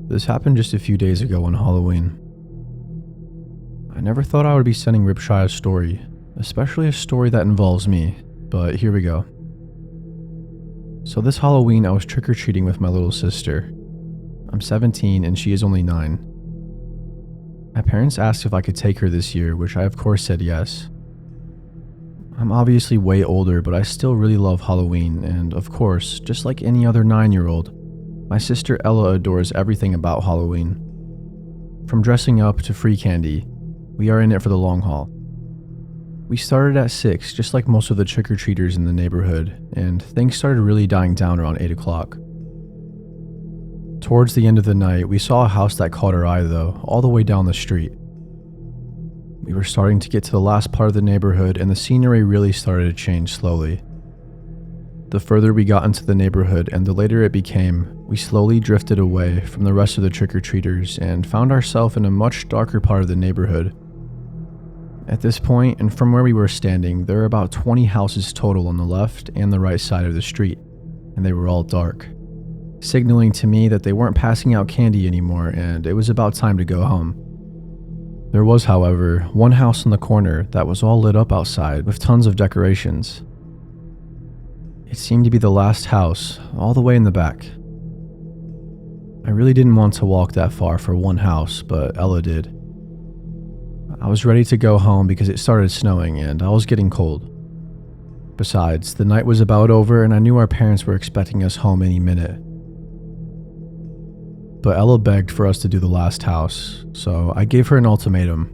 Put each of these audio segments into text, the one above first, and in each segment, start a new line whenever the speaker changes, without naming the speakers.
This happened just a few days ago on Halloween. I never thought I would be sending Ripshy a story, especially a story that involves me, but here we go. So this Halloween I was trick-or-treating with my little sister. I'm 17 and she is only 9. My parents asked if I could take her this year, which I of course said yes. I'm obviously way older, but I still really love Halloween, and of course, just like any other 9-year-old, my sister Ella adores everything about Halloween. From dressing up to free candy, we are in it for the long haul. We started at 6, just like most of the trick-or-treaters in the neighborhood, and things started really dying down around 8 o'clock. Towards the end of the night, we saw a house that caught our eye though, all the way down the street. We were starting to get to the last part of the neighborhood and the scenery really started to change slowly. The further we got into the neighborhood and the later it became, we slowly drifted away from the rest of the trick-or-treaters and found ourselves in a much darker part of the neighborhood. At this point, and from where we were standing, there were about 20 houses total on the left and the right side of the street, and they were all dark, signaling to me that they weren't passing out candy anymore and it was about time to go home. There was, however, one house in the corner that was all lit up outside with tons of decorations. It seemed to be the last house, all the way in the back. I really didn't want to walk that far for one house, but Ella did. I was ready to go home because it started snowing and I was getting cold. Besides, the night was about over and I knew our parents were expecting us home any minute. But Ella begged for us to do the last house, so I gave her an ultimatum.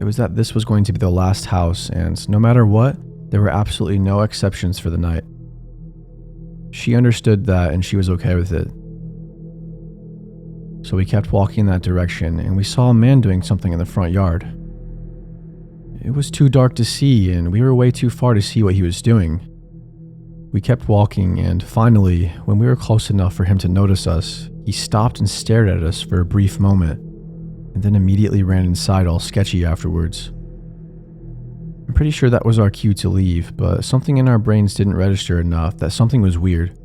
It was that this was going to be the last house, and no matter what, there were absolutely no exceptions for the night. She understood that, and she was okay with it. So we kept walking in that direction, and we saw a man doing something in the front yard. It was too dark to see, and we were way too far to see what he was doing. We kept walking, and finally, when we were close enough for him to notice us, he stopped and stared at us for a brief moment, and then immediately ran inside all sketchy afterwards. I'm pretty sure that was our cue to leave, but something in our brains didn't register enough that something was weird.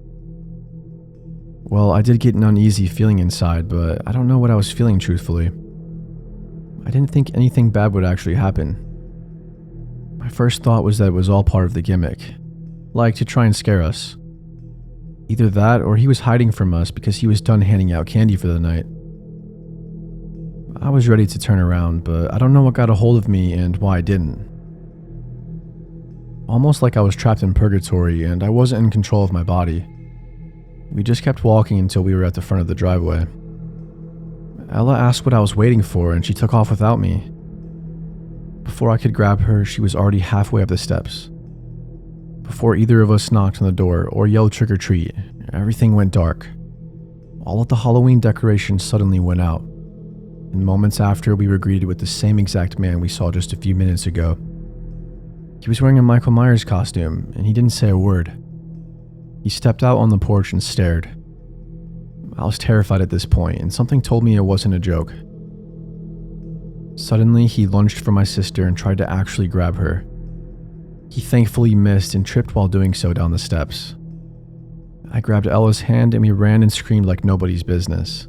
Well, I did get an uneasy feeling inside, but I don't know what I was feeling truthfully. I didn't think anything bad would actually happen. My first thought was that it was all part of the gimmick, like to try and scare us. Either that or he was hiding from us because he was done handing out candy for the night. I was ready to turn around, but I don't know what got a hold of me and why I didn't. Almost like I was trapped in purgatory and I wasn't in control of my body. We just kept walking until we were at the front of the driveway. Ella asked what I was waiting for and she took off without me. Before I could grab her, she was already halfway up the steps. Before either of us knocked on the door or yelled trick or treat, everything went dark. All of the Halloween decorations suddenly went out, and moments after we were greeted with the same exact man we saw just a few minutes ago. He was wearing a Michael Myers costume, and he didn't say a word. He stepped out on the porch and stared. I was terrified at this point, and something told me it wasn't a joke. Suddenly, he lunged for my sister and tried to actually grab her. He thankfully missed and tripped while doing so down the steps. I grabbed Ella's hand and we ran and screamed like nobody's business.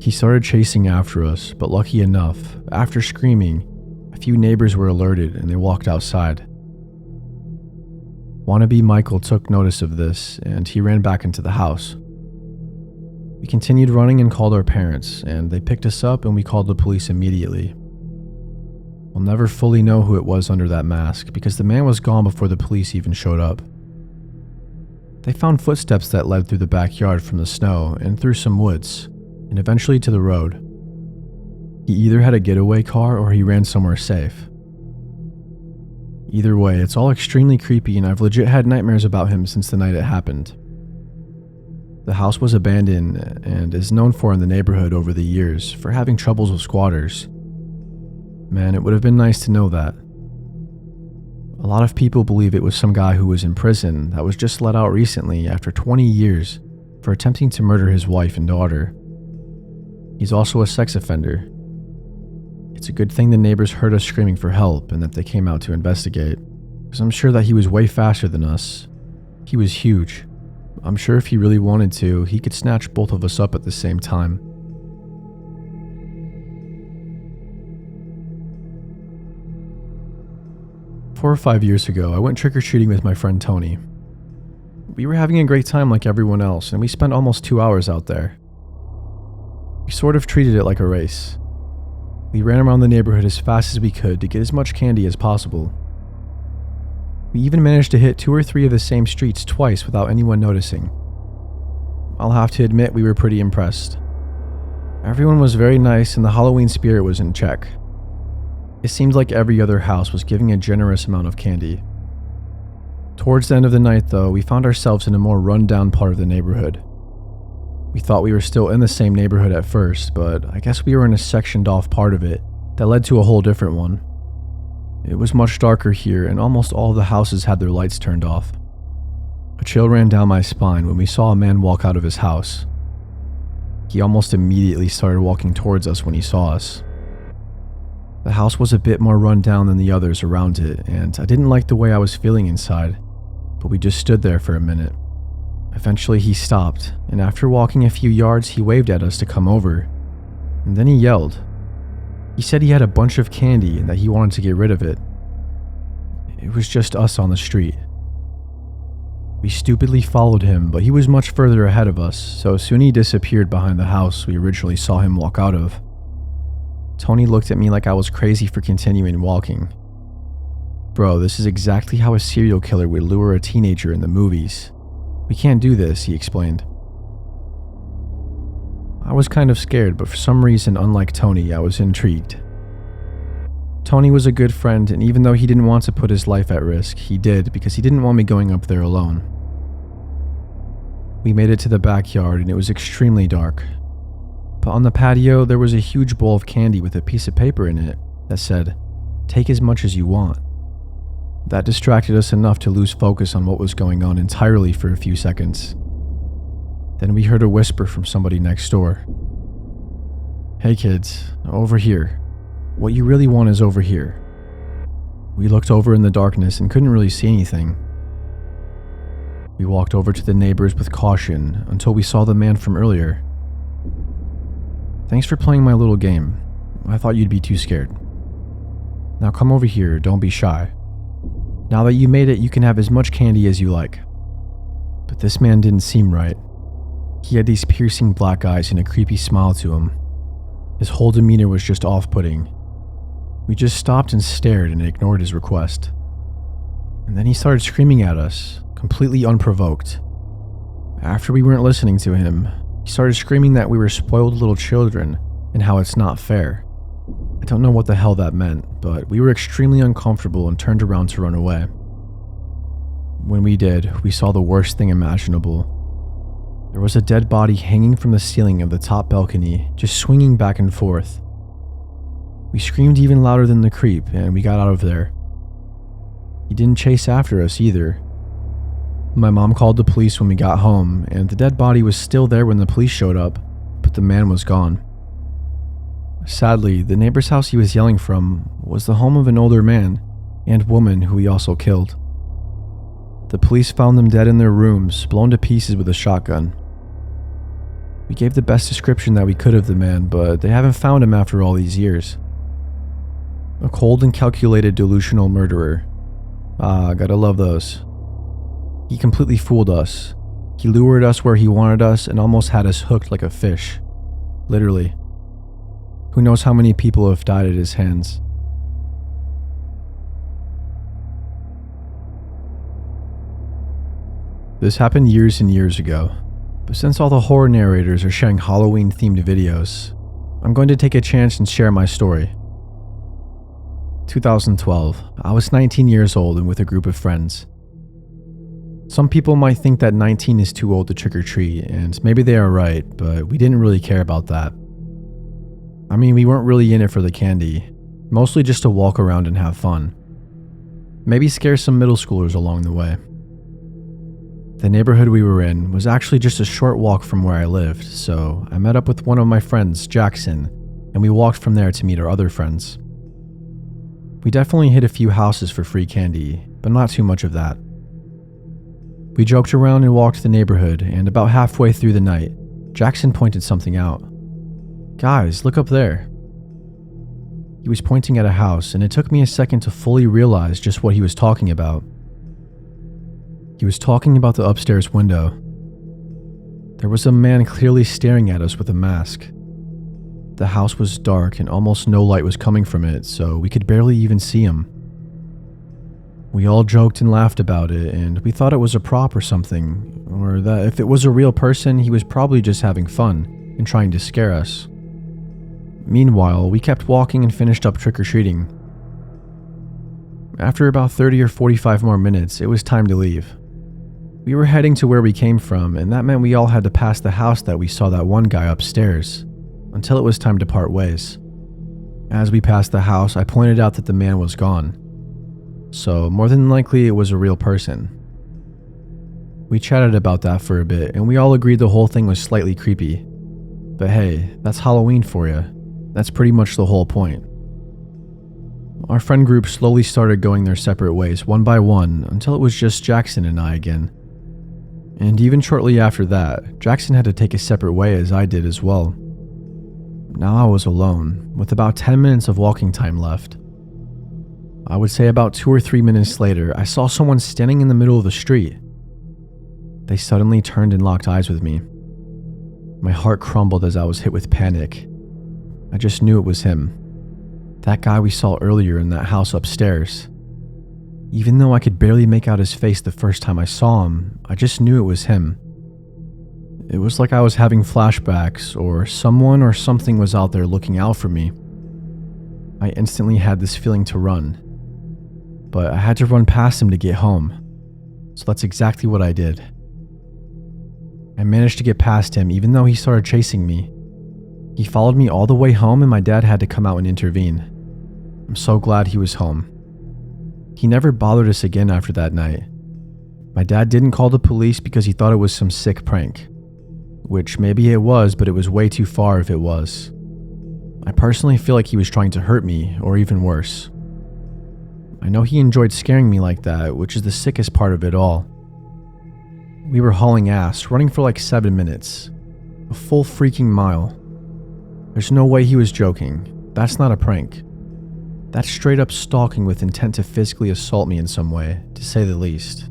He started chasing after us, but lucky enough, after screaming, a few neighbors were alerted and they walked outside. Wannabe Michael took notice of this and he ran back into the house. We continued running and called our parents, and they picked us up and we called the police immediately. We'll never fully know who it was under that mask because the man was gone before the police even showed up. They found footsteps that led through the backyard from the snow and through some woods, and eventually to the road. He either had a getaway car or he ran somewhere safe. Either way, it's all extremely creepy and I've legit had nightmares about him since the night it happened. The house was abandoned and is known for in the neighborhood over the years for having troubles with squatters. Man, it would have been nice to know that. A lot of people believe it was some guy who was in prison that was just let out recently after 20 years for attempting to murder his wife and daughter. He's also a sex offender. It's a good thing the neighbors heard us screaming for help and that they came out to investigate, because I'm sure that he was way faster than us. He was huge. I'm sure if he really wanted to, he could snatch both of us up at the same time. Four or 5 years ago, I went trick-or-treating with my friend Tony. We were having a great time like everyone else, and we spent almost 2 hours out there. We sort of treated it like a race. We ran around the neighborhood as fast as we could to get as much candy as possible. We even managed to hit 2 or 3 of the same streets twice without anyone noticing. I'll have to admit we were pretty impressed. Everyone was very nice and the Halloween spirit was in check. It seemed like every other house was giving a generous amount of candy. Towards the end of the night though, we found ourselves in a more run-down part of the neighborhood. We thought we were still in the same neighborhood at first, but I guess we were in a sectioned off part of it that led to a whole different one. It was much darker here and almost all of the houses had their lights turned off. A chill ran down my spine when we saw a man walk out of his house. He almost immediately started walking towards us when he saw us. The house was a bit more run down than the others around it, and I didn't like the way I was feeling inside, but we just stood there for a minute. Eventually he stopped, and after walking a few yards he waved at us to come over, and then he yelled. He said he had a bunch of candy and that he wanted to get rid of it. It was just us on the street. We stupidly followed him, but he was much further ahead of us, so soon he disappeared behind the house we originally saw him walk out of. Tony looked at me like I was crazy for continuing walking. Bro, this is exactly how a serial killer would lure a teenager in the movies. We can't do this, he explained. I was kind of scared, but for some reason, unlike Tony, I was intrigued. Tony was a good friend, and even though he didn't want to put his life at risk, he did because he didn't want me going up there alone. We made it to the backyard and it was extremely dark. But on the patio, there was a huge bowl of candy with a piece of paper in it that said, "Take as much as you want." That distracted us enough to lose focus on what was going on entirely for a few seconds. Then we heard a whisper from somebody next door. "Hey kids, over here. What you really want is over here." We looked over in the darkness and couldn't really see anything. We walked over to the neighbors with caution until we saw the man from earlier. "Thanks for playing my little game. I thought you'd be too scared. Now come over here, don't be shy. Now that you made it, you can have as much candy as you like." But this man didn't seem right. He had these piercing black eyes and a creepy smile to him. His whole demeanor was just off-putting. We just stopped and stared and ignored his request. And then he started screaming at us, completely unprovoked. After we weren't listening to him, he started screaming that we were spoiled little children and how it's not fair. I don't know what the hell that meant, but we were extremely uncomfortable and turned around to run away. When we did, we saw the worst thing imaginable. There was a dead body hanging from the ceiling of the top balcony, just swinging back and forth. We screamed even louder than the creep, and we got out of there. He didn't chase after us either. My mom called the police when we got home, and the dead body was still there when the police showed up, but the man was gone. Sadly, the neighbor's house he was yelling from was the home of an older man and woman who he also killed. The police found them dead in their rooms, blown to pieces with a shotgun. We gave the best description that we could of the man, but they haven't found him after all these years. A cold and calculated delusional murderer. Ah, gotta love those. He completely fooled us. He lured us where he wanted us and almost had us hooked like a fish. Literally. Who knows how many people have died at his hands. This happened years and years ago, but since all the horror narrators are sharing Halloween-themed videos, I'm going to take a chance and share my story. 2012, I was 19 years old and with a group of friends. Some people might think that 19 is too old to trick-or-treat, and maybe they are right, but we didn't really care about that. I mean, we weren't really in it for the candy, mostly just to walk around and have fun. Maybe scare some middle schoolers along the way. The neighborhood we were in was actually just a short walk from where I lived, so I met up with one of my friends, Jackson, and we walked from there to meet our other friends. We definitely hit a few houses for free candy, but not too much of that. We joked around and walked the neighborhood, and about halfway through the night, Jackson pointed something out. "Guys, look up there." He was pointing at a house, and it took me a second to fully realize just what he was talking about. He was talking about the upstairs window. There was a man clearly staring at us with a mask. The house was dark and almost no light was coming from it, so we could barely even see him. We all joked and laughed about it, and we thought it was a prop or something, or that if it was a real person, he was probably just having fun and trying to scare us. Meanwhile, we kept walking and finished up trick-or-treating. After about 30 or 45 more minutes, it was time to leave. We were heading to where we came from, and that meant we all had to pass the house that we saw that one guy upstairs, until it was time to part ways. As we passed the house, I pointed out that the man was gone. So, more than likely, it was a real person. We chatted about that for a bit, and we all agreed the whole thing was slightly creepy. But hey, that's Halloween for you. That's pretty much the whole point. Our friend group slowly started going their separate ways, one by one, until it was just Jackson and I again. And even shortly after that, Jackson had to take a separate way as I did as well. Now I was alone, with about 10 minutes of walking time left. I would say about 2 or 3 minutes later, I saw someone standing in the middle of the street. They suddenly turned and locked eyes with me. My heart crumbled as I was hit with panic. I just knew it was him. That guy we saw earlier in that house upstairs. Even though I could barely make out his face the first time I saw him, I just knew it was him. It was like I was having flashbacks, or someone or something was out there looking out for me. I instantly had this feeling to run. But I had to run past him to get home. So that's exactly what I did. I managed to get past him even though he started chasing me. He followed me all the way home and my dad had to come out and intervene. I'm so glad he was home. He never bothered us again after that night. My dad didn't call the police because he thought it was some sick prank. Which maybe it was, but it was way too far if it was. I personally feel like he was trying to hurt me, or even worse. I know he enjoyed scaring me like that, which is the sickest part of it all. We were hauling ass, running for like 7 minutes. A full freaking mile. There's no way he was joking. That's not a prank. That's straight up stalking with intent to physically assault me in some way, to say the least.